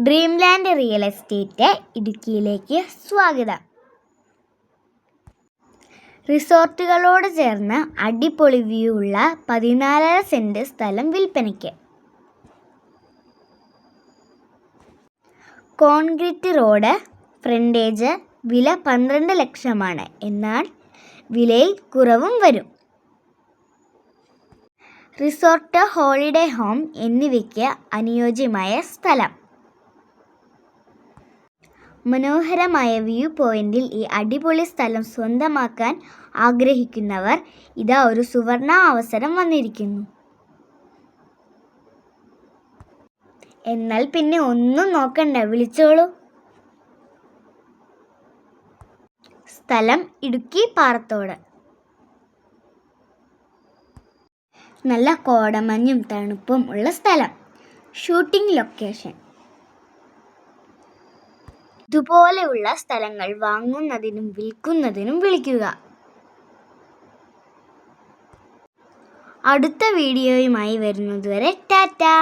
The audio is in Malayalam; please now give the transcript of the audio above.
ഡ്രീംലാൻഡ് റിയൽ എസ്റ്റേറ്റ് ഇടുക്കിയിലേക്ക് സ്വാഗതം. റിസോർട്ടുകളോട് ചേർന്ന് അടിപൊളി വ്യൂ ഉള്ള 14.5 സെൻറ് സ്ഥലം വിൽപ്പനയ്ക്ക്. കോൺക്രീറ്റ് റോഡ്, ഫ്രണ്ടേജ്, വില 12 ലക്ഷമാണ്. എന്നാൽ വിലയിൽ കുറവും വരും. റിസോർട്ട്, ഹോളിഡേ ഹോം എന്നിവയ്ക്ക് അനുയോജ്യമായ സ്ഥലം. മനോഹരമായ വ്യൂ പോയിന്റിൽ ഈ അടിപൊളി സ്ഥലം സ്വന്തമാക്കാൻ ആഗ്രഹിക്കുന്നവർ ഇതാ ഒരു സുവർണ അവസരം വന്നിരിക്കുന്നു. എന്നാൽ പിന്നെ ഒന്നും നോക്കണ്ട, വിളിച്ചോളൂ. സ്ഥലം ഇടുക്കി പാറത്തോട്. നല്ല കോടമഞ്ഞും തണുപ്പും ഉള്ള സ്ഥലം. Shooting location. ഇതുപോലെയുള്ള സ്ഥലങ്ങൾ വാങ്ങുന്നതിനും വിൽക്കുന്നതിനും വിളിക്കുക. അടുത്ത വീഡിയോയുമായി വരുന്നതുവരെ ടാറ്റാ.